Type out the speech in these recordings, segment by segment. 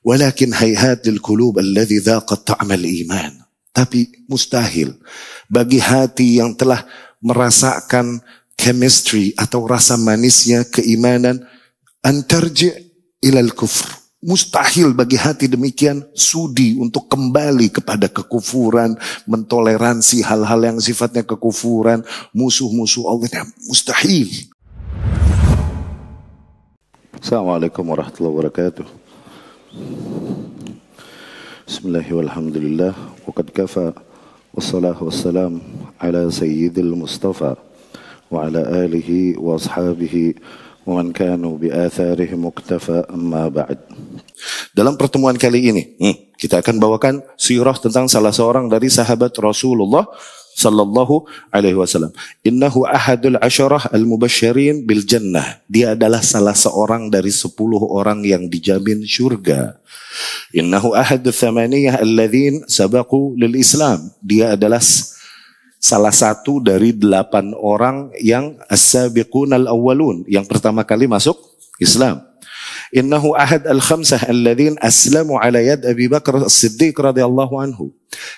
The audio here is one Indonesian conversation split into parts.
Walakin hayhat lil qulub alladhi dhaqat ta'mal iman. Tapi mustahil bagi hati yang telah merasakan chemistry atau rasa manisnya keimanan, antarji ilal kufr. Mustahil bagi hati demikian sudi untuk kembali kepada kekufuran, mentoleransi hal-hal yang sifatnya kekufuran, musuh-musuh Allah. Mustahil. Assalamualaikum warahmatullahi wabarakatuh. Bismillahirrahmanirrahim. Walhamdulillah. Waqad kafa. Wassalatu wassalam ala sayyidil Mustafa wa ala alihi wa ashabihi wa man kanu bi atharihim muqtafa, amma ba'd. Dalam pertemuan kali ini kita akan bawakan sirah tentang salah seorang dari sahabat Rasulullah sallallahu alaihi wasallam. Innahu ahadul asyarah al-mubasysyirin bil jannah. Dia adalah salah seorang dari 10 orang yang dijamin syurga. Innahu ahadul thamaniyah alladzin sabaqu lil Islam. Dia adalah salah satu dari 8 orang yang as-sabiqun al-awwalun, yang pertama kali masuk Islam. Innahu ahad al-khamsah alladzin aslamu ala yad Abi Bakar As-Siddiq radhiyallahu anhu.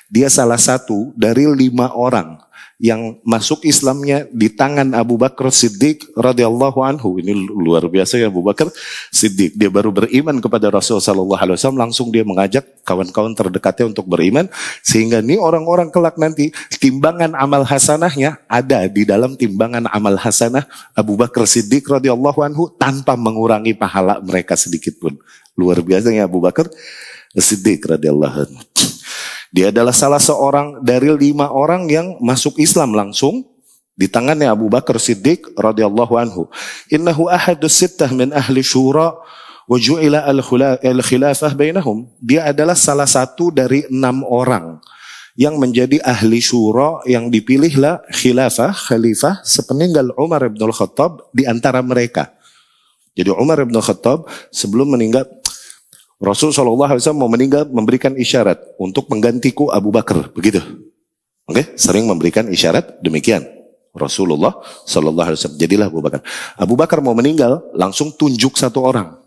Dia salah satu dari 5 orang yang masuk Islamnya di tangan Abu Bakar Siddiq radhiyallahu anhu. Ini luar biasa ya, Abu Bakar Siddiq. Dia baru beriman kepada Rasulullah sallallahu alaihi wasallam, langsung dia mengajak kawan-kawan terdekatnya untuk beriman, sehingga nih orang-orang kelak nanti timbangan amal hasanahnya ada di dalam timbangan amal hasanah Abu Bakar Siddiq radhiyallahu anhu tanpa mengurangi pahala mereka sedikit pun. Luar biasa ya Abu Bakar Siddiq radhiyallahu anhu. Dia adalah salah seorang dari 5 orang yang masuk Islam langsung di tangannya Abu Bakar Siddiq radhiyallahu anhu. Innahu ahadus sittah min ahli syura wa ju'ila al-khilafah bainahum. Dia adalah salah satu dari 6 orang yang menjadi ahli syura, yang dipilihlah khalifah sepeninggal Umar bin Al-Khattab di antara mereka. Jadi Umar bin Al-Khattab sebelum meninggal, Rasul SAW mau meninggal memberikan isyarat untuk menggantiku Abu Bakar, begitu. Oke, sering memberikan isyarat demikian. Rasulullah SAW, jadilah Abu Bakar. Abu Bakar mau meninggal, langsung tunjuk 1 orang,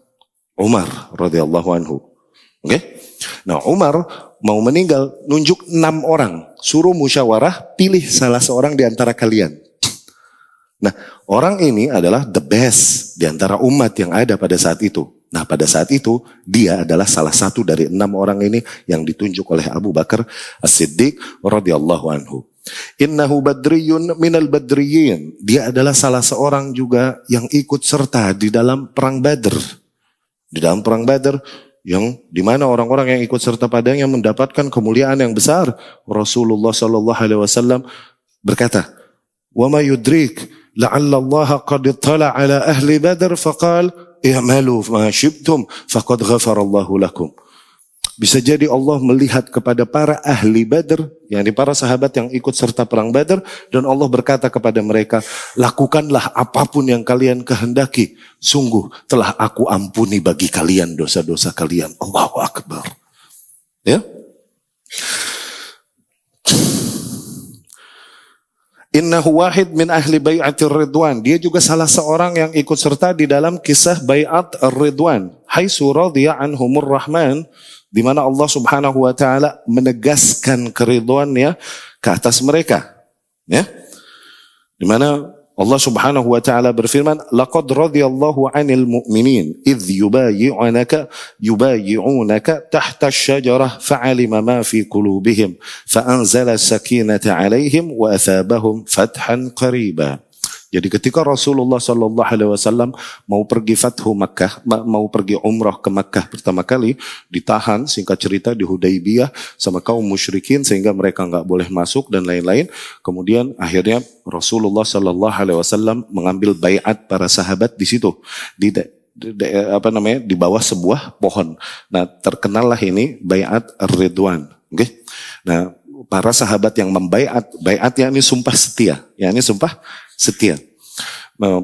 Umar radhiyallahu anhu. Oke, nah Umar mau meninggal, nunjuk 6 orang, suruh musyawarah, pilih salah seorang di antara kalian. Nah, orang ini adalah the best di antara umat yang ada pada saat itu. Nah, pada saat itu dia adalah salah satu dari 6 orang ini yang ditunjuk oleh Abu Bakar As-Siddiq radhiyallahu anhu. Innahu badriyun minal badriyin. Dia adalah salah seorang juga yang ikut serta di dalam perang Badr. Di dalam perang Badr yang dimana orang-orang yang ikut serta padanya mendapatkan kemuliaan yang besar. Rasulullah sallallahu alaihi wasallam berkata, "Wa ma yudrik la'alla Allah qad ittala ala ahli Badr faqal i'malu ma syibtum faqad ghafarallahu lakum." Bisa jadi Allah melihat kepada para ahli Badr, yakni para sahabat yang ikut serta perang Badr, dan Allah berkata kepada mereka, lakukanlah apapun yang kalian kehendaki, sungguh telah aku ampuni bagi kalian dosa-dosa kalian. Allahu Akbar. Ya. Innahu wahid min ahli bai'atir ridwan. Dia juga salah seorang yang ikut serta di dalam kisah bai'at ar-ridwan. Haitsu radhiya anhumur rahman, di mana Allah Subhanahu wa taala menegaskan keridhaannya ke atas mereka. Ya. Di mana Allah Subhanahu wa taala berfirman, laqad radhiyallahu 'anil mu'minin idh yubayyi'unaka tahta asy-syajarah fa'alima ma fi qulubihim fa'anzala as-sakinata 'alaihim wa athabahum fathan qariba. Jadi ketika Rasulullah sallallahu alaihi wasallam mau pergi Fathu Makkah, mau pergi umrah ke Makkah pertama kali, ditahan singkat cerita di Hudaybiyah sama kaum musyrikin sehingga mereka enggak boleh masuk dan lain-lain. Kemudian akhirnya Rasulullah sallallahu alaihi wasallam mengambil baiat para sahabat di situ, di bawah sebuah pohon. Nah, terkenallah ini baiat ar-ridwan. Oke. Nah, para sahabat yang membaiat, baiat yakni sumpah setia, yakni sumpah setia.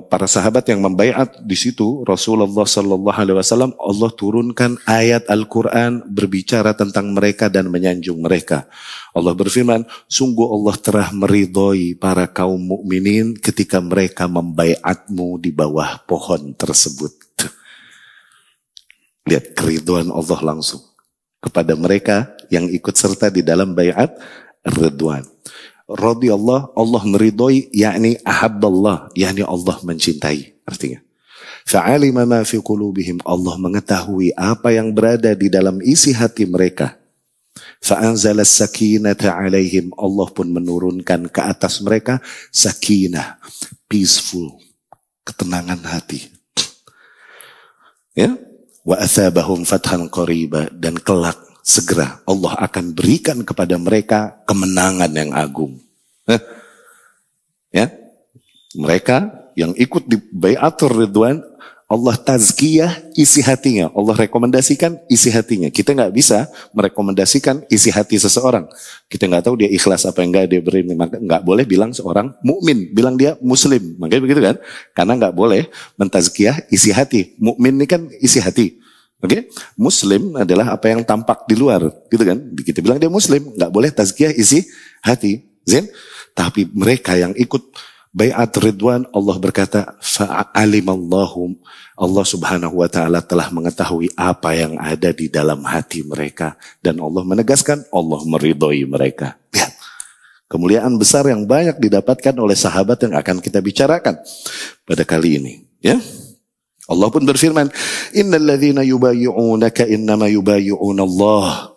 Para sahabat yang membaiat di situ Rasulullah sallallahu alaihi wasallam, Allah turunkan ayat Al-Qur'an berbicara tentang mereka dan menyanjung mereka. Allah berfirman, sungguh Allah telah meridhoi para kaum mukminin ketika mereka membaiatmu di bawah pohon tersebut. Lihat keriduan Allah langsung kepada mereka yang ikut serta di dalam baiat ridwan. Radhiyallahu, Allah meridhoi, yakni ahabballah, yakni Allah mencintai, artinya. Fa'alima ma fi qulubihim, Allah mengetahui apa yang berada di dalam isi hati mereka. Fa'anzala sakinata alaihim, Allah pun menurunkan ke atas mereka sakinah, peaceful, ketenangan hati. Ya, wa athabahum fathan qariba, dan kelak segera Allah akan berikan kepada mereka kemenangan yang agung. Ya, mereka yang ikut di baiatur ridwan, Allah tazkiyah isi hatinya, Allah rekomendasikan isi hatinya. Kita nggak bisa merekomendasikan isi hati seseorang. Kita nggak tahu dia ikhlas apa enggak, dia beriman, maka nggak boleh bilang seorang mukmin, bilang dia muslim, makanya begitu kan? Karena nggak boleh mentazkiyah isi hati. Mukmin ini kan isi hati. Oke, Muslim adalah apa yang tampak di luar, gitu kan? Kita bilang dia Muslim, nggak boleh tazkiyah isi hati, Zain. Tapi mereka yang ikut baiat ridwan, Allah berkata, fa'alimallahum, Allah subhanahu wa ta'ala telah mengetahui apa yang ada di dalam hati mereka, dan Allah menegaskan, Allah meridhoi mereka. Lihat, kemuliaan besar yang banyak didapatkan oleh sahabat yang akan kita bicarakan pada kali ini, ya. Allah pun berfirman, innal ladzina yubayyi'unaka innama yubayyi'una Allah.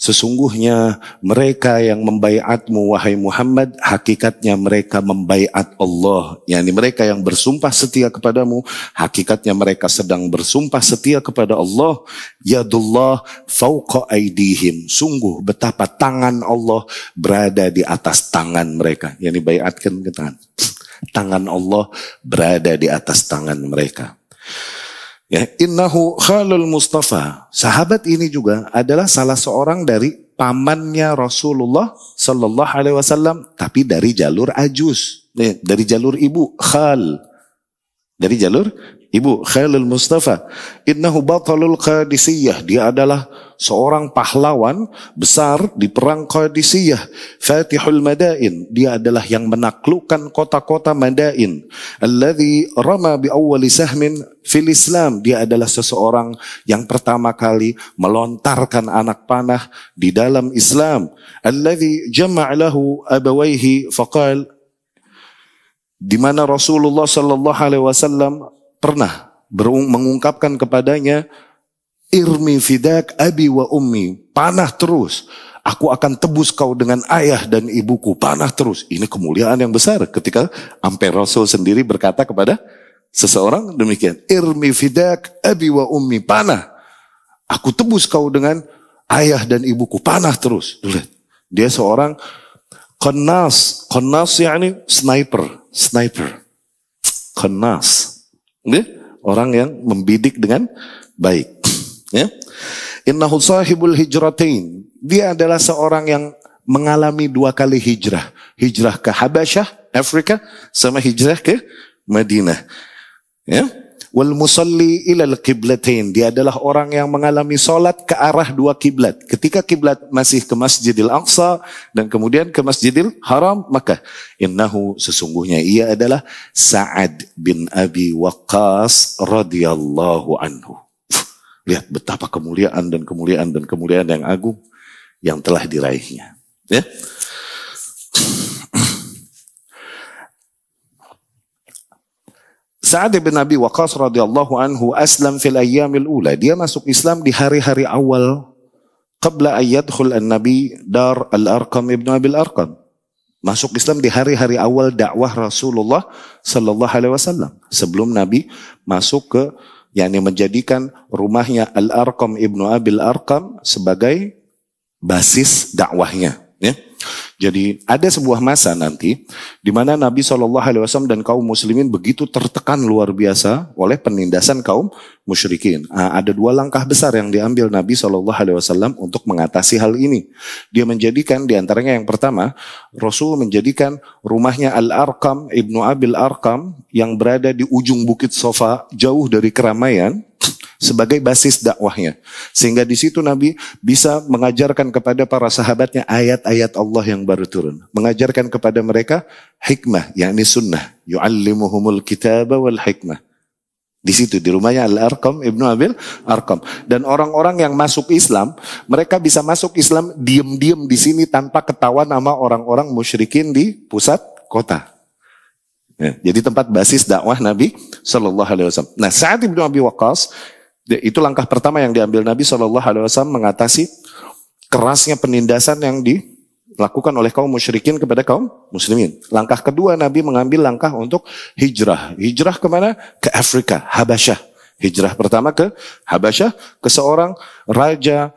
Sesungguhnya mereka yang membaiatmu wahai Muhammad, hakikatnya mereka membaiat Allah. Yani mereka yang bersumpah setia kepadamu, hakikatnya mereka sedang bersumpah setia kepada Allah. Yadullah fauqa aidihim. Sungguh betapa tangan Allah berada di atas tangan mereka. Yani baiatkan ke tangan. Tangan Allah berada di atas tangan mereka. Ya, innahu khalul Mustafa. Sahabat ini juga adalah salah seorang dari pamannya Rasulullah sallallahu alaihi wasallam, tapi dari jalur ajus, dari jalur ibu, khal. Dari jalur ibu, Khalil Mustafa. Innahu batalul Qadisiyah. Dia adalah seorang pahlawan besar di perang Qadisiyah. Fatihul Madain. Dia adalah yang menaklukkan kota-kota Madain. Alladhi rama bi awwali sahmin fil Islam. Dia adalah seseorang yang pertama kali melontarkan anak panah di dalam Islam. Alladhi jama'lahu abawaihi faqal, di mana Rasulullah sallallahu alaihi wasallam pernah mengungkapkan kepadanya, irmi fidak abi wa ummi, panah terus, aku akan tebus kau dengan ayah dan ibuku, panah terus. Ini kemuliaan yang besar ketika sampai Rasul sendiri berkata kepada seseorang demikian, irmi fidak abi wa ummi, panah, aku tebus kau dengan ayah dan ibuku, panah terus. Dia seorang Qannas yakni sniper. Qannas. Orang yang membidik dengan baik. Ya. Innahu sahibul hijratain. Dia adalah seorang yang mengalami 2 kali hijrah. Hijrah ke Habasyah, Afrika, sama hijrah ke Madinah. Ya. Wal musalli ilal qiblatain. Dia adalah orang yang mengalami solat ke arah 2 kiblat. Ketika kiblat masih ke Masjidil Aqsa dan kemudian ke Masjidil Haram, maka innahu, sesungguhnya ia adalah Sa'ad bin Abi Waqqas radhiyallahu anhu. Lihat betapa kemuliaan yang agung yang telah diraihnya. Ya. Sa'ad bin Abi Waqqas radhiyallahu anhu aslam fil ayyamil ula. Dia masuk Islam di hari-hari awal qabla ayyadkhul an-nabi dar al-Arqam ibn Abi al-Arqam. Masuk Islam di hari-hari awal dakwah Rasulullah sallallahu alaihi wasallam. Sebelum Nabi masuk ke, yakni menjadikan rumahnya Al-Arqam ibn Abi al-Arqam sebagai basis dakwahnya, ya. Jadi ada sebuah masa nanti di mana Nabi SAW dan kaum muslimin begitu tertekan luar biasa oleh penindasan kaum musyrikin. Ada 2 langkah besar yang diambil Nabi SAW untuk mengatasi hal ini. Dia menjadikan, diantaranya yang pertama, Rasul menjadikan rumahnya Al-Arqam ibnu Abil Arqam yang berada di ujung Bukit Sofa, jauh dari keramaian, sebagai basis dakwahnya. Sehingga di situ Nabi bisa mengajarkan kepada para sahabatnya ayat-ayat Allah yang baru turun. Mengajarkan kepada mereka hikmah, yakni sunnah. Yu'allimuhumul kitaba wal hikmah. Di situ, di rumahnya Al-Arqam, Ibnu Abil Arqam. Dan orang-orang yang masuk Islam, mereka bisa masuk Islam diam-diam di sini tanpa ketahuan sama orang-orang musyrikin di pusat kota. Ya, jadi tempat basis dakwah Nabi Shallallahu Alaihi Wasallam. Nah, Sa'ad bin Abi Waqqas, itu langkah pertama yang diambil Nabi Shallallahu Alaihi Wasallam mengatasi kerasnya penindasan yang dilakukan oleh kaum musyrikin kepada kaum muslimin. Langkah kedua, Nabi mengambil langkah untuk hijrah. Hijrah kemana? Ke Afrika, Habasyah. Hijrah pertama ke Habasyah, ke seorang raja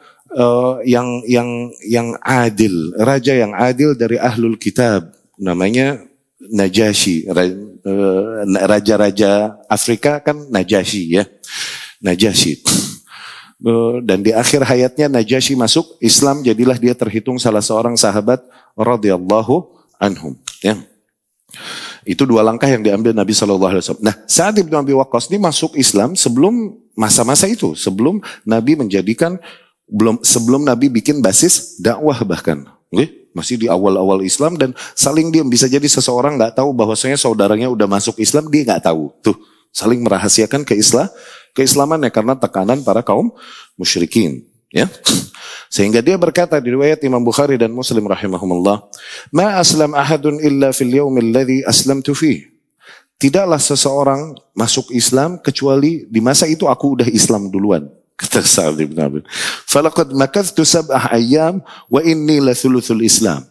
yang adil, raja yang adil dari Ahlul Kitab, namanya Najasyi. Raja-raja Afrika kan Najasyi ya, Najasyi. Dan di akhir hayatnya Najasyi masuk Islam, jadilah dia terhitung salah seorang sahabat radhiyallahu anhum. Ya. Itu dua langkah yang diambil Nabi SAW. Nah, Sa'ad bin Abi Waqqas ini masuk Islam sebelum masa-masa itu, sebelum Nabi sebelum Nabi bikin basis dakwah bahkan. Okay? Masih di awal-awal Islam dan saling diam. Bisa jadi seseorang nggak tahu bahwasanya saudaranya udah masuk Islam, dia nggak tahu. Tuh, saling merahasiakan keislamannya karena tekanan para kaum musyrikin. Ya, sehingga dia berkata di riwayat Imam Bukhari dan Muslim rahimahumullah, "Ma aslam ahadun illa fil yaumil ladzi aslamtu fi." Tidaklah seseorang masuk Islam kecuali di masa itu aku udah Islam duluan. Kata Sa'ad bin Abi. "Falaqad makathtu sab'ah ayyam wa inni la thuluthul Islam."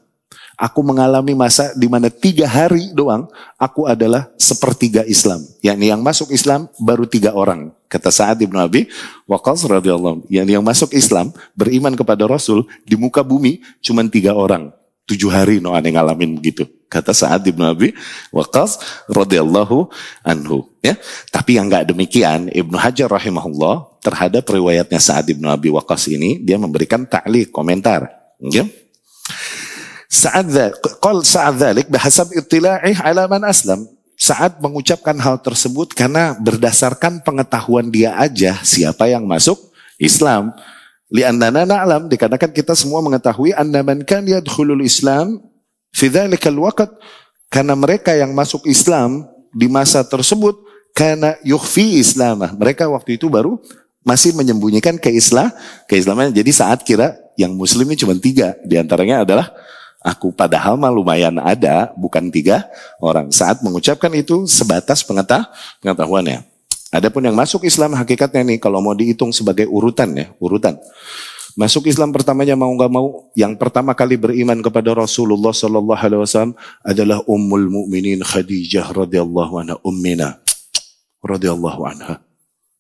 Aku mengalami masa di mana 3 hari doang aku adalah sepertiga Islam. Yakni yang masuk Islam baru 3 orang. Kata Sa'ad bin Abi Waqqas radhiyallahu anhu. Yang masuk Islam, beriman kepada Rasul di muka bumi cuma 3 orang. 7 hari no aneh ngalamin begitu. Kata Sa'ad bin Abi Waqqas radhiyallahu anhu. Ya, tapi yang enggak demikian, Ibnu Hajar rahimahullah terhadap riwayatnya Sa'ad bin Abi Waqqas ini dia memberikan ta'liq, komentar. Ya. Sa'ad dzalik bihasab ittila'ih ala man aslam. Sa'ad mengucapkan hal tersebut karena berdasarkan pengetahuan dia aja siapa yang masuk Islam. Li'annana na'lam, dikarenakan kita semua mengetahui anna man kan yadkhulul Islam fi dzalikal waqt, karena mereka yang masuk Islam di masa tersebut kana yukhfi islamah. Mereka waktu itu baru masih menyembunyikan keislaman. Jadi Sa'ad kira yang muslim ini cuma 3, diantaranya adalah aku, padahal mah lumayan ada, bukan 3 orang. Saat mengucapkan itu sebatas pengetahuannya. Adapun yang masuk Islam hakikatnya nih, kalau mau dihitung sebagai urutan ya, urutan. Masuk Islam pertamanya mau nggak mau, yang pertama kali beriman kepada Rasulullah Sallallahu Alaihi Wasallam adalah Ummul Mukminin Khadijah radhiyallahu anha, ummina radhiyallahu anha.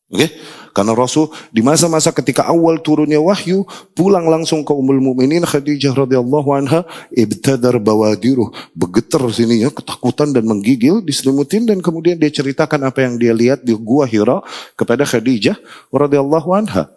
Oke, karena Rasul di masa-masa ketika awal turunnya wahyu pulang langsung ke Ummul Mukminin Khadijah radhiyallahu anha, ibtadar bawadiruh, bergetar sininya ketakutan dan menggigil, diselimutin, dan kemudian dia ceritakan apa yang dia lihat di gua Hira kepada Khadijah radhiyallahu anha.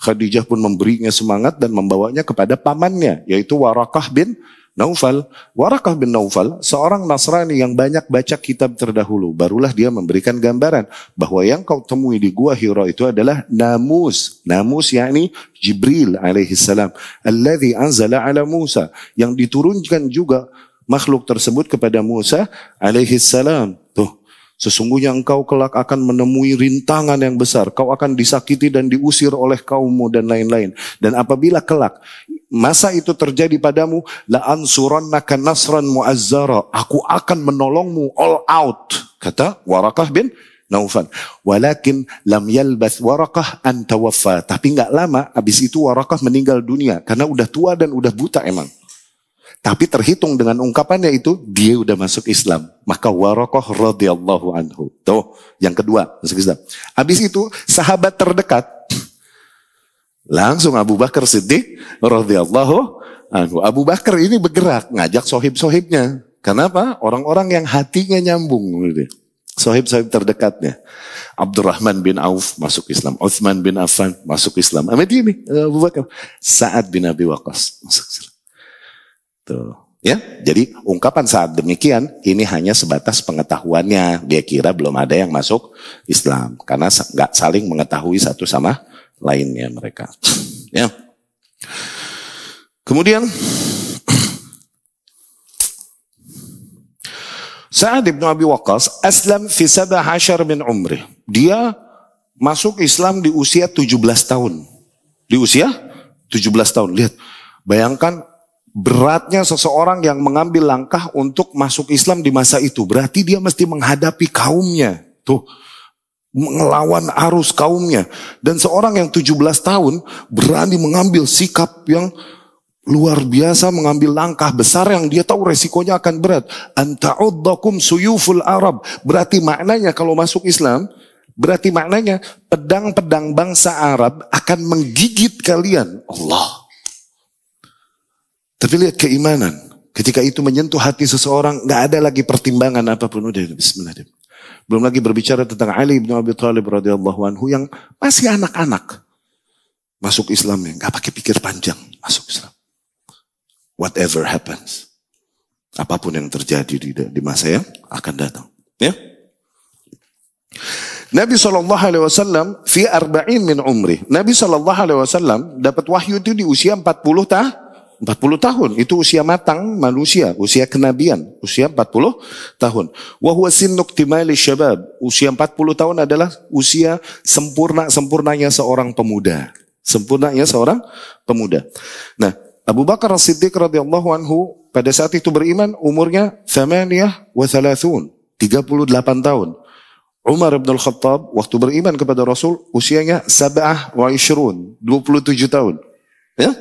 Khadijah pun memberinya semangat dan membawanya kepada pamannya, yaitu Warakah bin Naufal. Warakah bin Naufal, seorang Nasrani yang banyak baca kitab terdahulu. Barulah dia memberikan gambaran bahwa yang kau temui di gua Hira itu adalah namus. Namus yakni Jibril alaihissalam. Alladhi anzala ala Musa. Yang diturunkan juga makhluk tersebut kepada Musa alaihissalam. Tuh. Sesungguhnya engkau kelak akan menemui rintangan yang besar. Kau akan disakiti dan diusir oleh kaummu dan lain-lain. Dan apabila kelak masa itu terjadi padamu, la ansurannaka nasran muazzara. Aku akan menolongmu all out. Kata Warakah bin Naufal. Walakin lam yalbath Warakah an tawaffa. Tapi enggak lama habis itu Warakah meninggal dunia karena udah tua dan udah buta emang. Tapi terhitung dengan ungkapannya itu, dia udah masuk Islam. Maka Warakah radhiyallahu anhu. Tuh, yang kedua masuk Islam. Habis itu sahabat terdekat langsung Abu Bakar Siddiq radhiyallahu anhu. Abu Bakar ini bergerak ngajak sohib-sohibnya. Kenapa? Orang-orang yang hatinya nyambung. Sohib-sohib terdekatnya. Abdurrahman bin Auf masuk Islam. Uthman bin Affan masuk Islam. Sama dia nih, Abu Bakar. Sa'ad bin Abi Waqqas masuk Islam. Tuh. Ya, jadi ungkapan saat demikian ini hanya sebatas pengetahuannya. Dia kira belum ada yang masuk Islam karena nggak saling mengetahui satu sama lainnya mereka. Ya. Kemudian Sa'ad bin Abi Waqqas aslam fi 17 min umrih. Dia masuk Islam di usia 17 tahun. Di usia 17 tahun. Lihat, bayangkan beratnya seseorang yang mengambil langkah untuk masuk Islam di masa itu. Berarti dia mesti menghadapi kaumnya. Tuh, melawan arus kaumnya. Dan seorang yang 17 tahun berani mengambil sikap yang luar biasa, mengambil langkah besar yang dia tahu resikonya akan berat. Anta'uddakum suyuful Arab. Berarti maknanya kalau masuk Islam, berarti maknanya pedang-pedang bangsa Arab akan menggigit kalian. Allah. Tapi lihat keimanan. Ketika itu menyentuh hati seseorang, gak ada lagi pertimbangan apapun. Udah, bismillah. Belum lagi berbicara tentang Ali bin Abi Thalib radhiyallahu anhu yang masih anak-anak. Masuk Islamnya, gak pakai pikir panjang. Masuk Islam. Whatever happens. Apapun yang terjadi di masa yang akan datang. Ya. Nabi SAW fi arba'in min umri. Nabi SAW dapat wahyu itu di usia 40 tahun. Itu usia matang manusia, usia kenabian, usia 40 tahun. Wa huwa sinnu iktimali syabab. Usia 40 tahun adalah usia sempurnanya seorang pemuda. Sempurnanya seorang pemuda. Nah, Abu Bakar As-Siddiq radhiyallahu anhu pada saat itu beriman umurnya 38 tahun. Umar bin Al-Khattab waktu beriman kepada Rasul usianya 27 tahun. Ya.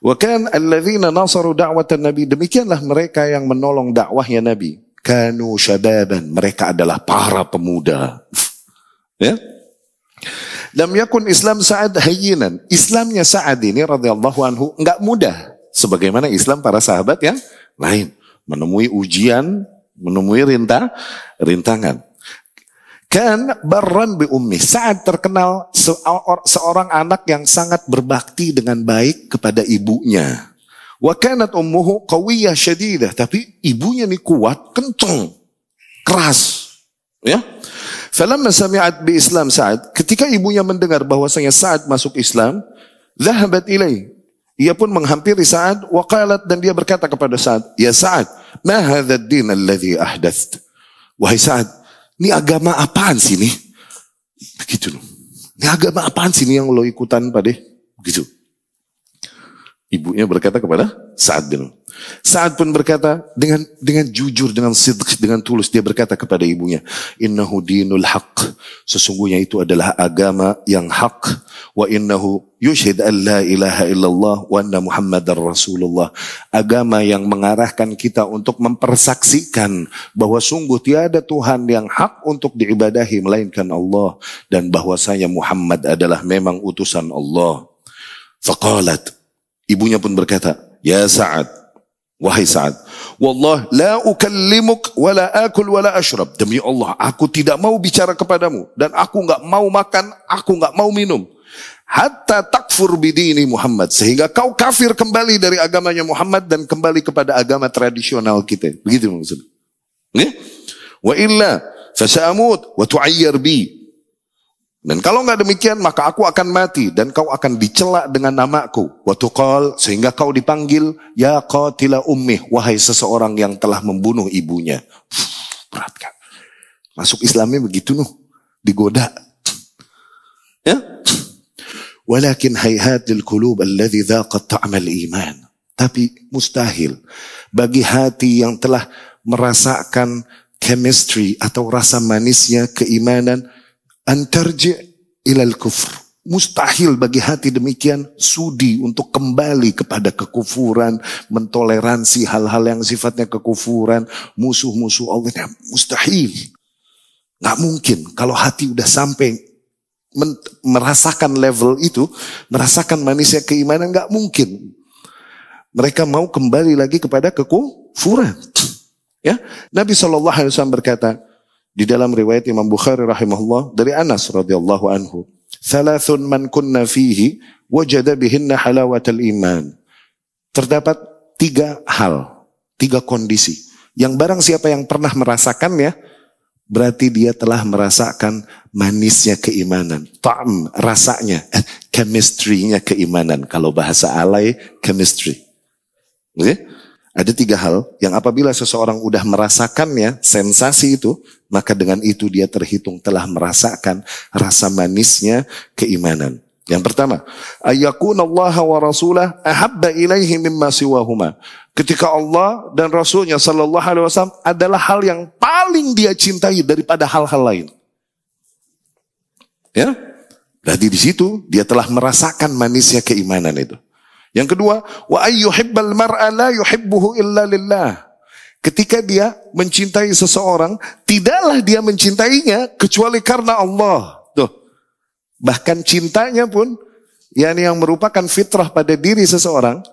Wa kan alladzina nasaru da'watan Nabi, demikianlah mereka yang menolong dakwahnya Nabi. Kanu syababan, mereka adalah para pemuda. Ya. Lam yakun Islam Sa'ad hayyinan. Islamnya Sa'ad ini radhiyallahu anhu enggak mudah sebagaimana Islam para sahabat yang lain, menemui ujian, menemui rintangan. Kan barran bi ummi. Sa'ad terkenal seorang anak yang sangat berbakti dengan baik kepada ibunya. Wa kanat ummuhu qawiyyah syadidah, tapi ibunya ini kuat, kenceng, keras. Ya. Falamma sami'at bi Islam Sa'ad, ketika ibunya mendengar bahwasanya Sa'ad masuk Islam, dhahabat ilai. Ia pun menghampiri Sa'ad wa qalat, dan dia berkata kepada Sa'ad, "Ya Sa'ad, ma hadha ad-din alladhi ahdath?" Wahai Sa'ad, ini agama apaan sih ini? Begitu loh. Ini agama apaan sih ini yang lo ikutan pada? Begitu. Ibunya berkata kepada Sa'ad bin. Sa'ad pun berkata dengan jujur, dengan sidq, dengan tulus, dia berkata kepada ibunya, "Innahu dinul haq." Sesungguhnya itu adalah agama yang hak. Wa innahu yushhid an la ilaha illallah wa anna Muhammadar Rasulullah. Agama yang mengarahkan kita untuk mempersaksikan bahwa sungguh tiada Tuhan yang hak untuk diibadahi melainkan Allah, dan bahwasanya Muhammad adalah memang utusan Allah. Faqalat, ibunya pun berkata, "Ya Sa'ad, wahai Sa'ad, wallah la ukallimuk wa la akul wa la ashrab." Demi Allah, aku tidak mau bicara kepadamu dan aku enggak mau makan, aku enggak mau minum. Hatta takfur bidini Muhammad, sehingga kau kafir kembali dari agamanya Muhammad dan kembali kepada agama tradisional kita. Begitu maksudnya. Wa illa fasa'amut wa tu'ayyar bi. Dan kalau enggak demikian, maka aku akan mati dan kau akan dicela dengan namaku. Wa tuqal, sehingga kau dipanggil ya qatila ummih, wahai seseorang yang telah membunuh ibunya. Berat kan? Masuk Islamnya begitu digoda. Ya? Walakin hayhat lil qulub alladhi dhaqat ta'mal iman. Tapi mustahil bagi hati yang telah merasakan chemistry atau rasa manisnya keimanan, antarji ilal kufr. Mustahil bagi hati demikian sudi untuk kembali kepada kekufuran, mentoleransi hal-hal yang sifatnya kekufuran, musuh-musuh Allah. Mustahil. Nggak mungkin kalau hati udah sampai merasakan level itu, merasakan manisnya keimanan, nggak mungkin mereka mau kembali lagi kepada kekufuran. Ya, Nabi SAW berkata di dalam riwayat Imam Bukhari rahimahullah dari Anas radhiyallahu anhu, "Thalathun man kunna fihi wajada bihinna halawatal iman." Terdapat 3 hal, 3 kondisi yang barang siapa yang pernah merasakannya, berarti dia telah merasakan manisnya keimanan. Ta'am, rasanya, chemistry-nya keimanan. Kalau bahasa alay, chemistry. Okay? Ada 3 hal yang apabila seseorang udah merasakannya, sensasi itu, maka dengan itu dia terhitung telah merasakan rasa manisnya keimanan. Yang pertama, ayyakunallaha wa rasulah ahabba ilaihi mimma siwahuma. Ketika Allah dan Rasulnya sallallahu alaihi wasallam adalah hal yang paling dia cintai daripada hal-hal lain. Ya? Berarti di situ dia telah merasakan manisnya keimanan itu. Yang kedua, wa ayyuhibbal mar'a la yuhibbuhu illa lillah. Ketika dia mencintai seseorang, tidaklah dia mencintainya kecuali karena Allah. Tuh. Bahkan cintanya pun yang merupakan fitrah pada diri seseorang,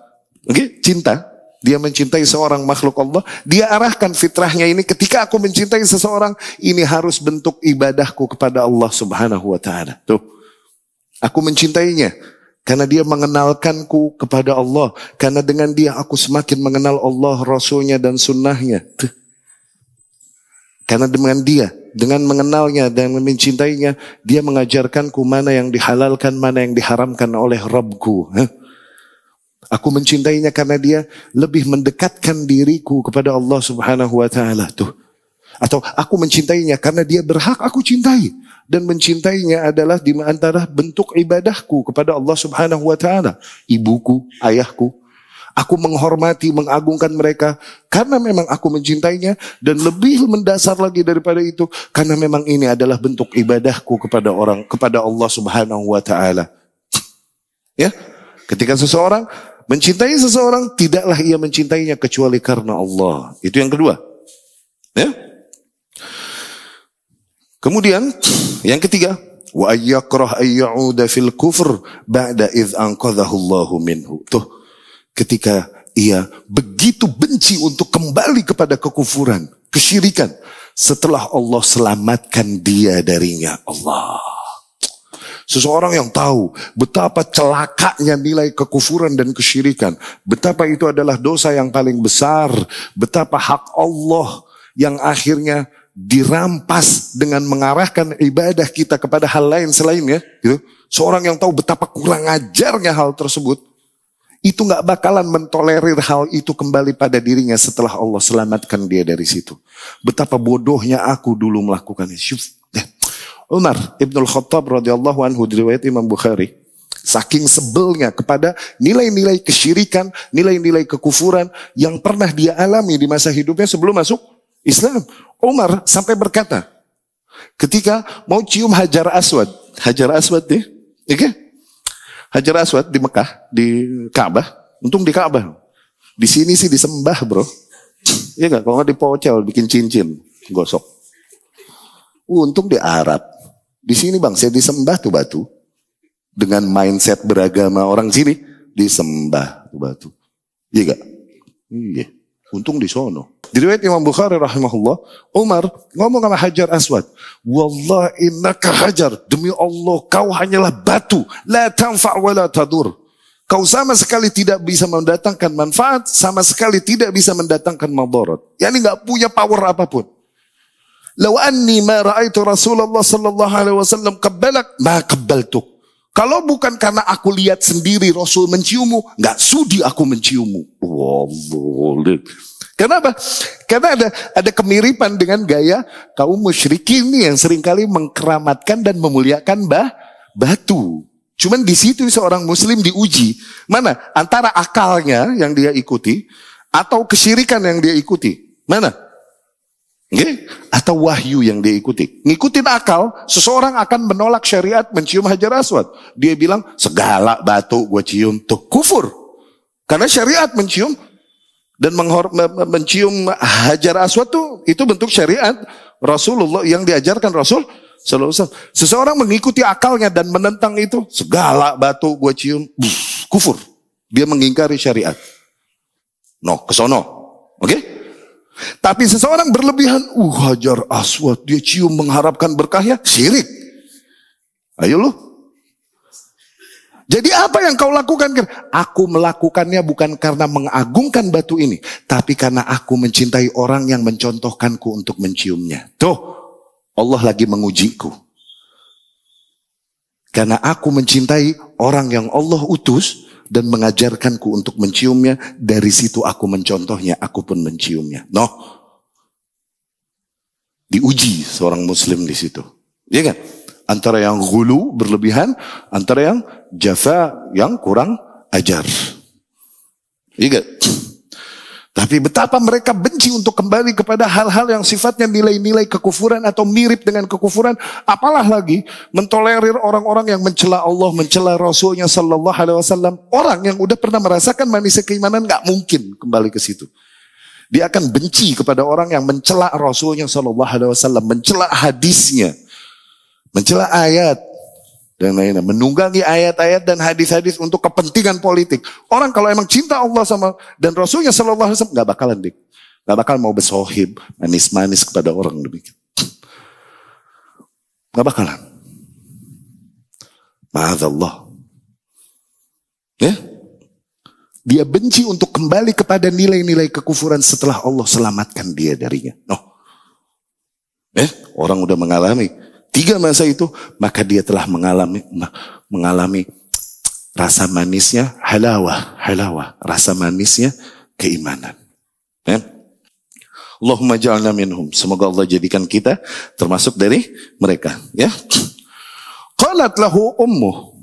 cinta, dia mencintai seorang makhluk Allah, dia arahkan fitrahnya ini ketika aku mencintai seseorang, ini harus bentuk ibadahku kepada Allah Subhanahu wa taala. Tuh. Aku mencintainya karena dia mengenalkanku kepada Allah. Karena dengan dia aku semakin mengenal Allah, Rasulnya dan sunnahnya. Karena dengan dia, dengan mengenalnya dan mencintainya, dia mengajarkanku mana yang dihalalkan, mana yang diharamkan oleh Rabbku. Aku mencintainya karena dia lebih mendekatkan diriku kepada Allah Subhanahu wa taala. Tuh. Atau aku mencintainya karena dia berhak aku cintai. Dan mencintainya adalah di antara bentuk ibadahku kepada Allah Subhanahu wa taala. Ibuku, ayahku. Aku menghormati, mengagungkan mereka karena memang aku mencintainya, dan lebih mendasar lagi daripada itu karena memang ini adalah bentuk ibadahku kepada Allah Subhanahu wa taala. Ya. Ketika seseorang mencintai seseorang, tidaklah ia mencintainya kecuali karena Allah. Itu yang kedua. Ya. Kemudian yang ketiga, wa ayyakrah ayyauda fil kufr ba'da idz anqadhahu Allahu minhu. Tuh, ketika ia begitu benci untuk kembali kepada kekufuran, kesyirikan setelah Allah selamatkan dia darinya. Allah. Seseorang yang tahu betapa celakanya nilai kekufuran dan kesyirikan, betapa itu adalah dosa yang paling besar, betapa hak Allah yang akhirnya dirampas dengan mengarahkan ibadah kita kepada hal lain selainnya, gitu. Seorang yang tahu betapa kurang ajarnya hal tersebut, itu gak bakalan mentolerir hal itu kembali pada dirinya setelah Allah selamatkan dia dari situ. Betapa bodohnya aku dulu melakukannya. Umar Ibnul Khattab radhiyallahu anhu, diriwayat Imam Bukhari, saking sebelnya kepada nilai-nilai kesyirikan, nilai-nilai kekufuran yang pernah dia alami di masa hidupnya sebelum masuk Islam, Umar sampai berkata, ketika mau cium Hajar Aswad deh, okay? Hajar Aswad di Mekah, di Ka'bah, untung di Ka'bah, di sini sih disembah bro, iya gak? Kalau nggak dipocel, bikin cincin, gosok. Untung di Arab, di sini bang, saya disembah tuh batu, dengan mindset beragama orang sini, disembah tuh batu, iya gak? Iya. Untung di sono. Diriwayat Imam Bukhari rahimahullah, Umar ngomong sama Hajar Aswad, wallah innaka Hajar, demi Allah kau hanyalah batu, la tanfa' wa la tadur. Kau sama sekali tidak bisa mendatangkan manfaat, sama sekali tidak bisa mendatangkan madarat. Yani enggak punya power apapun. Law anni ma ra'aitu Rasulullah sallallahu alaihi wasallam qabbalak ma qabbaltuk. Kalau bukan karena aku lihat sendiri Rasul menciummu, nggak sudi aku menciummu. Wallah. Kenapa? Karena ada kemiripan dengan gaya kaum musyrikin yang seringkali mengkeramatkan dan memuliakan batu. Cuman di situ seorang muslim diuji. Mana? Antara akalnya yang dia ikuti atau kesyirikan yang dia ikuti. Mana? Okay? Atau wahyu yang dia ikuti. Ngikutin akal, seseorang akan menolak syariat mencium Hajar Aswad. Dia bilang, segala batu gue cium. Tuh, kufur. Karena syariat mencium dan mencium Hajar Aswad tuh, itu bentuk syariat Rasulullah yang diajarkan Rasul sallallahu alaihi wasallam. Seseorang mengikuti akalnya dan menentang itu, segala batu gue cium. Kufur. Dia mengingkari syariat. No, kesono. Oke? Okay? Tapi seseorang berlebihan, Hajar Aswad, dia cium mengharapkan berkahnya, syirik. Ayo lu. Jadi apa yang kau lakukan? Aku melakukannya bukan karena mengagungkan batu ini, tapi karena aku mencintai orang yang mencontohkanku untuk menciumnya. Tuh, Allah lagi mengujiku. Karena aku mencintai orang yang Allah utus, dan mengajarkanku untuk menciumnya. Dari situ aku mencontohnya, aku pun menciumnya. Diuji seorang muslim di situ. Iya kan? Antara yang ghulu, berlebihan, antara yang jafa, yang kurang ajar. Iya kan? Tapi betapa mereka benci untuk kembali kepada hal-hal yang sifatnya nilai-nilai kekufuran atau mirip dengan kekufuran. Apalah lagi mentolerir orang-orang yang mencela Allah, mencela Rasulnya Sallallahu Alaihi Wasallam. Orang yang udah pernah merasakan manisnya keimanan gak mungkin kembali ke situ. Dia akan benci kepada orang yang mencela Rasulnya Sallallahu Alaihi Wasallam, mencela hadisnya, mencela ayat dan lainnya, menunggangi ayat-ayat dan hadis-hadis untuk kepentingan politik. Orang kalau emang cinta Allah sama dan Rasulnya Sallallahu Alaihi Wasallam, gak bakal mau bersohib manis-manis kepada orang demikian. Gak bakalan. Ma'adzallah. Ya? Dia benci untuk kembali kepada nilai-nilai kekufuran setelah Allah selamatkan dia darinya. Orang udah mengalami 3 masa itu, maka dia telah mengalami rasa manisnya halawah, rasa manisnya keimanan. Allahumma ja'alna minhum. Semoga Allah jadikan kita termasuk dari mereka. Ya. Qalat lahu ummuh.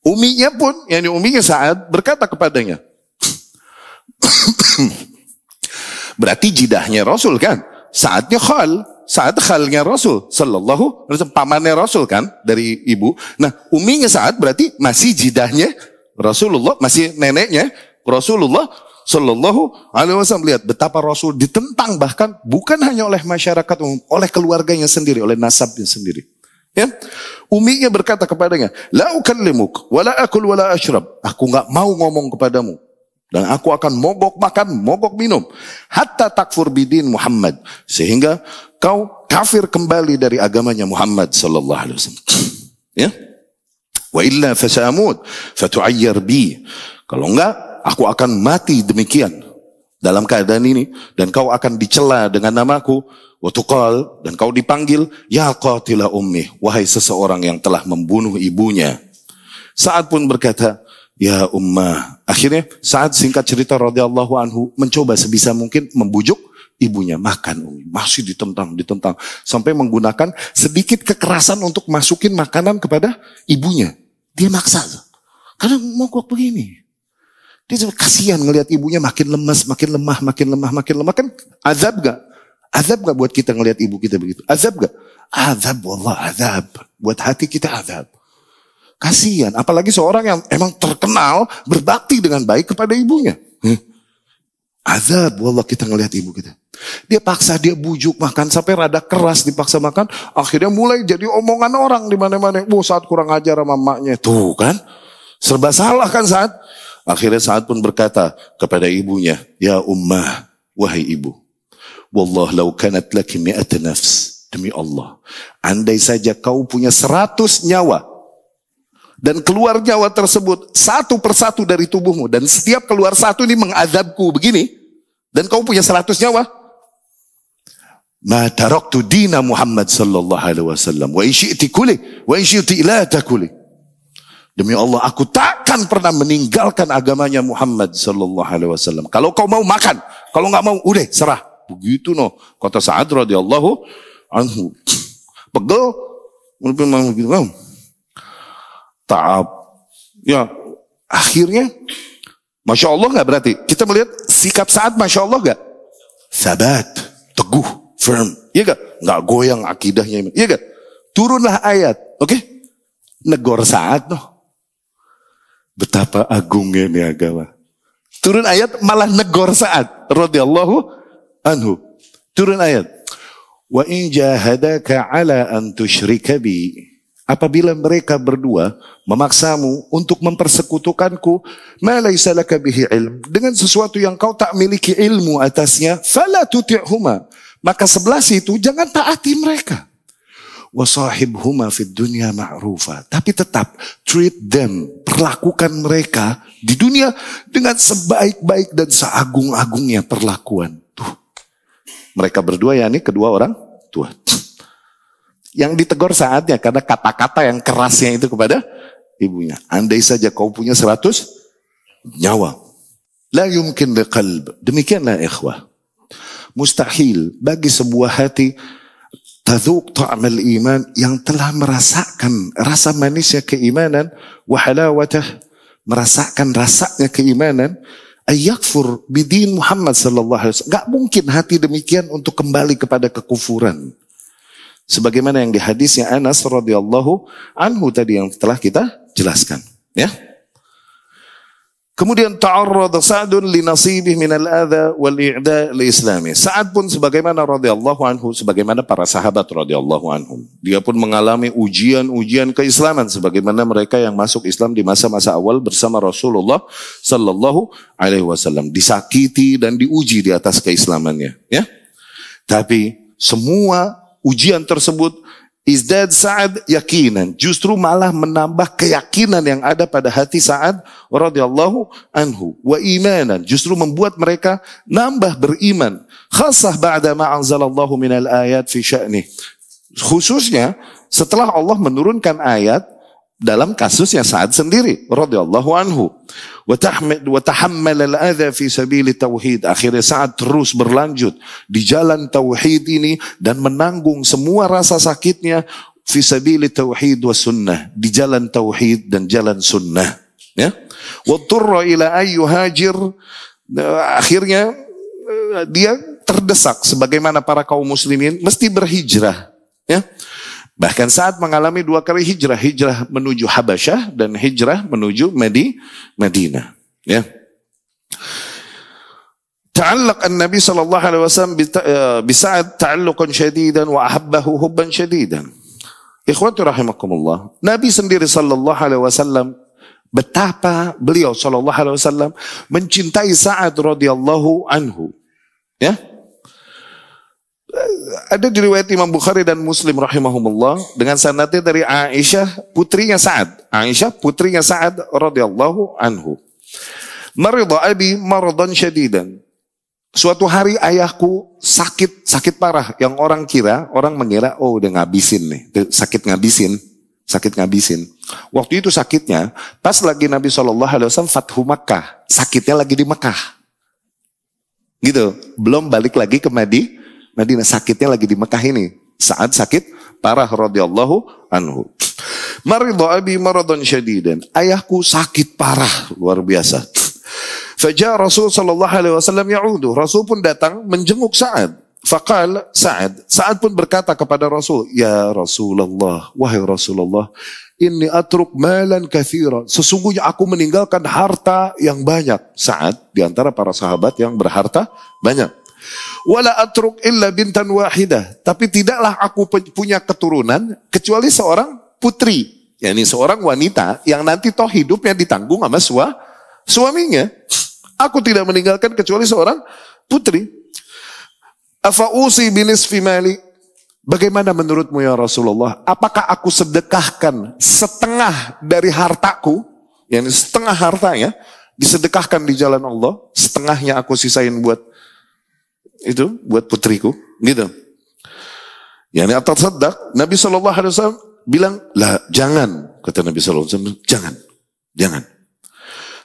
Uminya pun, yakni uminya Sa'ad berkata kepadanya. Berarti jidahnya Rasul kan? Sa'adnya khal. Sa'ad khalnya Rasul Sallallahu Alaihi Wasallam, pamannya Rasul kan dari ibu. Nah, uminya Sa'ad berarti masih jidahnya Rasulullah, masih neneknya Rasulullah Sallallahu Alaihi Wasallam. Lihat betapa Rasul ditentang bahkan bukan hanya oleh masyarakat umum, oleh keluarganya sendiri, oleh nasabnya sendiri. Ya, uminya berkata kepadanya, la ukallimuk, wala akul, wala ashrab. Aku nggak mau ngomong kepadamu. Dan aku akan mogok makan, mogok minum. Hatta takfur bidin Muhammad. Sehingga kau kafir kembali dari agamanya Muhammad Sallallahu Alaihi Wasallam. Ya? Wa illa fasamud fatu'ayyar bi. Kalau enggak, aku akan mati demikian. Dalam keadaan ini. Dan kau akan dicela dengan namaku. Wa tuqal. Dan kau dipanggil. Ya qatila ummi. Wahai seseorang yang telah membunuh ibunya. Sa'ad pun berkata, ya ummah. Akhirnya Sa'ad singkat cerita radhiyallahu anhu mencoba sebisa mungkin membujuk ibunya, makan umi. Masih ditentang. Sampai menggunakan sedikit kekerasan untuk masukin makanan kepada ibunya. Dia maksa. Karena mogok begini. Dia kasihan ngelihat ibunya makin lemas, makin lemah. Kan azab gak? Azab gak buat kita ngelihat ibu kita begitu? Azab gak? Azab, wallah azab. Buat hati kita azab. Kasihan, apalagi seorang yang emang terkenal berbakti dengan baik kepada ibunya. Azab, wallah kita ngelihat ibu kita. Dia paksa, dia bujuk makan sampai rada keras dipaksa makan. Akhirnya mulai jadi omongan orang di mana-mana. Saat kurang ajar sama emaknya. Tuh kan, serba salah kan Sa'ad. Akhirnya Sa'ad pun berkata kepada ibunya, ya ummah, wahai ibu. Wallah lau kanat laki mi'at nafs. Demi Allah, andai saja kau punya 100 nyawa. Dan keluar nyawa tersebut satu persatu dari tubuhmu. Dan setiap keluar satu ini mengazabku begini. Dan kau punya 100 nyawa. Ma taraktu dina Muhammad Sallallahu Alaihi Wasallam. Wa isyi'ti kuli. Wa isyi'ti ila takuli. Demi Allah, aku takkan pernah meninggalkan agamanya Muhammad Sallallahu Alaihi Wasallam. Kalau kau mau makan. Kalau nggak mau, udah serah. Begitu no. Kata Sa'ad radhiyallahu anhu. Pegel. Ta'ab. Ya, akhirnya Masya Allah gak berarti? Kita melihat sikap Sa'ad Masya Allah gak? Sabat, teguh, firm. Iya gak? Gak goyang akidahnya. Iya gak? Turunlah ayat. Oke? Negor Sa'ad noh. Betapa agungnya ini agama. Turun ayat malah negor Sa'ad radhiyallahu anhu. Turun ayat. Wa in jahadaka ala an tusyrika bi. Apabila mereka berdua memaksamu untuk mempersekutukanku, ma laysa laka bihi ilm, dengan sesuatu yang kau tak miliki ilmu atasnya, fala tuti'huma, maka sebelah situ jangan taati mereka. Wa sahibhuma fid dunya ma'rufa, tapi tetap treat them, perlakukan mereka di dunia dengan sebaik-baik dan seagung-agungnya perlakuan. Tuh. Mereka berdua yakni kedua orang tua. Yang ditegur Saatnya karena kata-kata yang kerasnya itu kepada ibunya. Andai saja kau punya 100 nyawa. La yumkin liqalb. Demikianlah ikhwah. Mustahil bagi sebuah hati tadzuq ta'mal iman, yang telah merasakan rasa manisnya keimanan, wa halawatah, merasakan rasanya keimanan, ayakfur bidin Muhammad sallallahu alaihi wasallam. Enggak mungkin hati demikian untuk kembali kepada kekufuran. Sebagaimana yang di hadisnya Anas radhiyallahu anhu tadi yang telah kita jelaskan, ya. Kemudian ta'arrada Sa'dun li nasibih min al-adha wal i'da' li islami. Sa'ad pun sebagaimana radhiyallahu anhu, sebagaimana para sahabat radhiyallahu anhum, dia pun mengalami ujian-ujian keislaman sebagaimana mereka yang masuk Islam di masa-masa awal bersama Rasulullah sallallahu alaihi wasallam, disakiti dan diuji di atas keislamannya, ya. Tapi semua ujian tersebut izdad Sa'ad yakinan, justru malah menambah keyakinan yang ada pada hati Sa'ad radhiyallahu anhu, wa imanan, justru membuat mereka nambah beriman, khassah ba'da ma anzalallahu minal ayat fi sya'nih, khususnya setelah Allah menurunkan ayat dalam kasusnya Sa'ad sendiri radhiyallahu anhu. Wa tahammal al-adha fi sabil tauhid. Akhirnya Sa'ad terus berlanjut di jalan tauhid ini dan menanggung semua rasa sakitnya fi sabil tauhid wa sunnah, di jalan tauhid dan jalan sunnah, ya. Wa turra ila ay yuhajir. Akhirnya dia terdesak sebagaimana para kaum muslimin mesti berhijrah, ya. Bahkan Sa'ad mengalami 2 kali hijrah, hijrah menuju Habasyah dan hijrah menuju Madinah, ya. Ta'allaq an-Nabi sallallahu alaihi wasallam bi Sa'ad ta'alluqan syadidan wa ahabbahu hubban syadidan. Ikhwati rahimakumullah, Nabi sendiri sallallahu alaihi wasallam, betapa beliau sallallahu alaihi wasallam mencintai Sa'ad radhiyallahu anhu, ya. Ada di riwayat Imam Bukhari dan Muslim rahimahumullah dengan sanadnya dari Aisyah putrinya Sa'ad. Aisyah putrinya Sa'ad radhiyallahu anhu. Marida abi maradan syadidan. Suatu hari ayahku sakit parah, yang orang mengira oh udah ngabisin nih, sakit ngabisin. Waktu itu sakitnya pas lagi Nabi SAW Fathu Makkah, sakitnya lagi di Mekah. Gitu, belum balik lagi ke Madinah, sakitnya lagi di Mekah ini. Sa'ad sakit parah radhiyallahu anhu. Marida abi maradan syadidan. Ayahku sakit parah luar biasa. Faja Rasul sallallahu alaihi wasallam ya'udu. Rasul pun datang menjenguk Sa'ad. Faqal Sa'ad pun berkata kepada Rasul, "Ya Rasulullah, wahai Rasulullah, inni atruk malan katsiran." Sesungguhnya aku meninggalkan harta yang banyak. Sa'ad di antara para sahabat yang berharta banyak. Wala atruk illa bintan wahidah, tapi tidaklah aku punya keturunan kecuali seorang putri, yakni seorang wanita yang nanti toh hidupnya ditanggung sama suaminya. Aku tidak meninggalkan kecuali seorang putri. Afa'usi binisfi mali. Bagaimana menurutmu ya Rasulullah? Apakah aku sedekahkan setengah dari hartaku, yakni setengah hartanya disedekahkan di jalan Allah, setengahnya aku sisain buat putriku, gitu. Yani atasaddaq, Nabi SAW bilang, "Lah, jangan," kata Nabi SAW, jangan.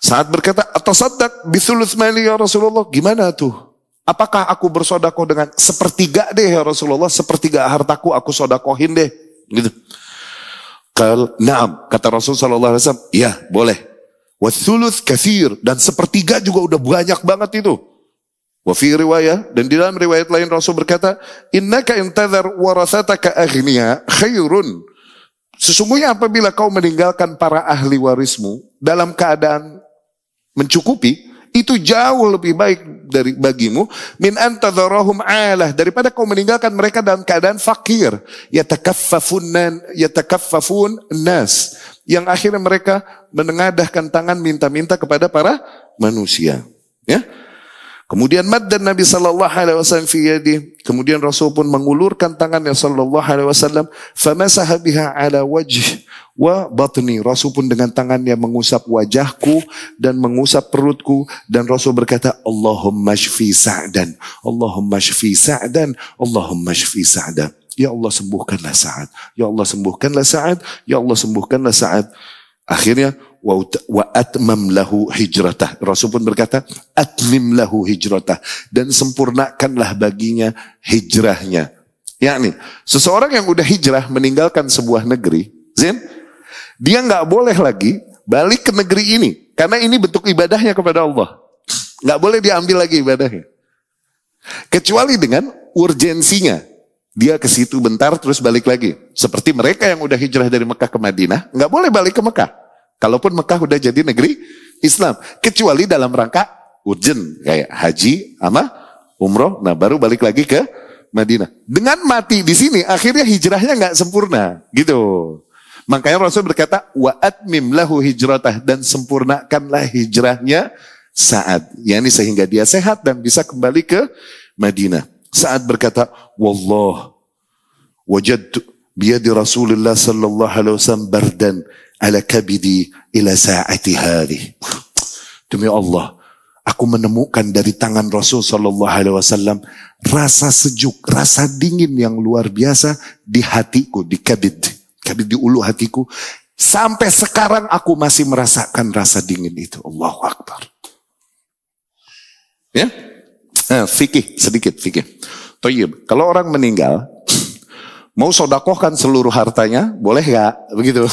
Saat berkata, "Atasaddaq bithuluts mali ya Rasulullah." Gimana tuh? Apakah aku bersodakoh dengan sepertiga deh ya Rasulullah, sepertiga hartaku aku sodakohin deh, gitu. Na'am, kata Rasul SAW, ya boleh. Wathuluts katsir, dan sepertiga juga udah banyak banget itu. Wa fi riwayah, dan di dalam riwayat lain Rasul berkata, "Innaka intadhar warasataka aghniya khairun." Sesungguhnya apabila kau meninggalkan para ahli warismu dalam keadaan mencukupi, itu jauh lebih baik bagimu min antadharahum alah, daripada kau meninggalkan mereka dalam keadaan fakir, yatakaffafun nas, yang akhirnya mereka menengadahkan tangan minta-minta kepada para manusia, ya. Kemudian maddan Nabi sallallahu alaihi wasallam fi yadi, kemudian Rasul pun mengulurkan tangannya sallallahu alaihi wasallam, famasaha biha ala wajh wa batni. Rasul pun dengan tangannya mengusap wajahku dan mengusap perutku, dan Rasul berkata, "Allahumma shfi Sa'dan, Allahumma shfi Sa'dan, Allahumma shfi Sa'dan." Ya Allah sembuhkanlah Sa'ad, ya Allah sembuhkanlah Sa'ad, ya Allah sembuhkanlah Sa'ad. Akhirnya wa atmam lahu hijratah. Rasul pun berkata, atmim lahu hijratah, dan sempurnakanlah baginya hijrahnya. Yakni seseorang yang udah hijrah meninggalkan sebuah negeri, dia nggak boleh lagi balik ke negeri ini, karena ini bentuk ibadahnya kepada Allah. Nggak boleh diambil lagi ibadahnya, kecuali dengan urgensinya. Dia ke situ bentar terus balik lagi. Seperti mereka yang udah hijrah dari Mekah ke Madinah, nggak boleh balik ke Mekah. Kalaupun Mekah udah jadi negeri Islam, kecuali dalam rangka urgent kayak haji sama umroh, nah baru balik lagi ke Madinah. Dengan mati di sini, akhirnya hijrahnya nggak sempurna, gitu. Makanya Rasul berkata, wa atmim lahu hijratah, dan sempurnakanlah hijrahnya Sa'ad, yakni sehingga dia sehat dan bisa kembali ke Madinah. Sa'ad berkata, wallah wajadtu biyadi Rasulullah sallallahu alaihi wasallam bardan ala kabidi ila sa'ati hadhi. Demi Allah, aku menemukan dari tangan Rasul sallallahu alaihi wasallam rasa sejuk, rasa dingin yang luar biasa di hatiku, di kabid di ulu hatiku. Sampai sekarang aku masih merasakan rasa dingin itu. Allahu Akbar. Ya? Fikih, sedikit fikih. Toyib, kalau orang meninggal, mau sodakohkan seluruh hartanya, boleh gak? Begitu.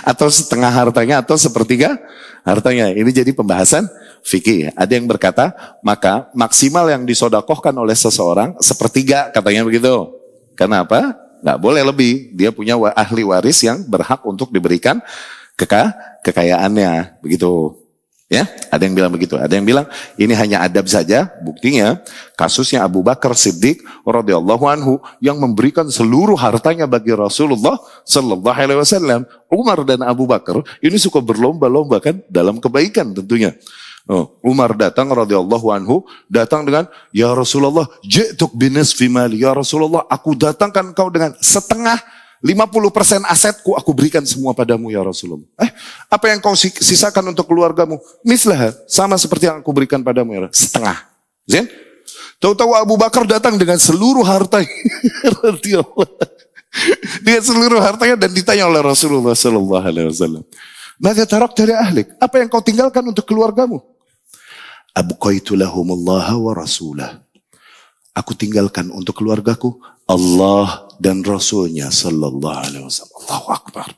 Atau setengah hartanya, atau sepertiga hartanya. Ini jadi pembahasan fikih. Ada yang berkata, maka maksimal yang disodakohkan oleh seseorang, sepertiga katanya begitu. Karena apa? Gak boleh lebih. Dia punya ahli waris yang berhak untuk diberikan kekayaannya. Begitu. Ya, ada yang bilang begitu, ada yang bilang ini hanya adab saja. Buktinya kasusnya Abu Bakar Siddiq radhiyallahu anhu yang memberikan seluruh hartanya bagi Rasulullah sallallahu alaihi wasallam. Umar dan Abu Bakar ini suka berlomba-lomba kan dalam kebaikan tentunya. Umar datang radhiyallahu anhu, datang dengan, ya Rasulullah, ji'tuk binisfi mali, ya Rasulullah, aku datangkan kau dengan setengah 50% asetku aku berikan semua padamu ya Rasulullah. Apa yang kau sisakan untuk keluargamu? Mislah, sama seperti yang aku berikan padamu ya Rasulullah. Setengah. Zin? Tahu-tahu Abu Bakar datang dengan seluruh hartanya. Dengan seluruh hartanya dan ditanya oleh Rasulullah sallallahu alaihi wasallam. Maka tarakta li ahlik? Apa yang kau tinggalkan untuk keluargamu? Abqaitu lahumullaha wa rasulah. Aku tinggalkan untuk keluargaku Allah dan Rasulnya sallallahu alaihi wasallam. Allahu Akbar.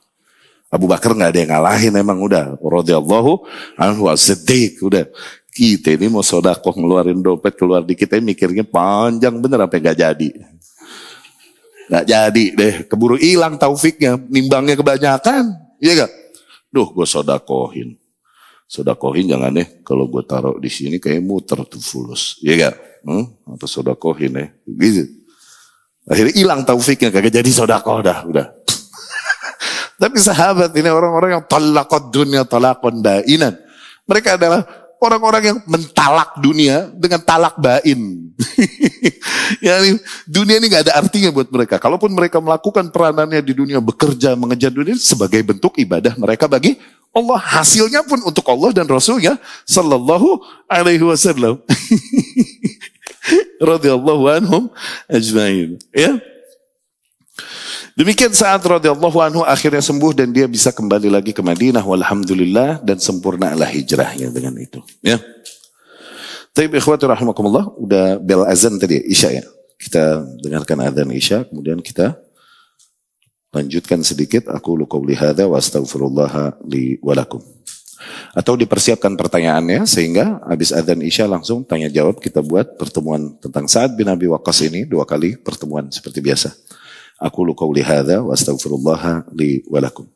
Abu Bakar nggak ada yang ngalahin, emang udah radhiyallahu anhu as-siddiq. Udah kita ini mau sedekah ngeluarin dompet keluar dikit, mikirnya panjang bener apa nggak jadi. Nggak jadi deh, keburu hilang taufiknya, nimbangnya kebanyakan, iya gak? Duh, gue sodakohin jangan deh, kalau gue taruh di sini kayak muter tuh fulus, iya gak? Atau sodakohin ya, gitu. Akhirnya hilang taufiknya, kagak jadi sodakoh dah, udah. Tapi sahabat ini orang-orang yang talaqad dunya talaqan bainan. Mereka adalah orang-orang yang mentalak dunia dengan talak bain. Yani dunia ini gak ada artinya buat mereka. Kalaupun mereka melakukan peranannya di dunia, bekerja, mengejar dunia sebagai bentuk ibadah mereka bagi Allah, hasilnya pun untuk Allah dan Rasulnya sallallahu alaihi wasallam. Radhiyallahu anhum ajmain. Ya. Demikian Sa'ad radhiyallahu anhu akhirnya sembuh dan dia bisa kembali lagi ke Madinah, walhamdulillah, dan sempurnalah hijrahnya dengan itu. Ya. Taib ikhwati rahimakumullah, udah bel azan tadi Isya ya. Kita dengarkan azan Isya, kemudian kita lanjutkan sedikit. Aku qouli hadza wa astaghfirullah li wa lakum. Atau dipersiapkan pertanyaannya sehingga habis azan Isya langsung tanya jawab, kita buat pertemuan tentang Sa'ad bin Abi Waqqas ini 2 kali pertemuan seperti biasa. Aku qouli hadza wa astaghfirullah li wa lakum.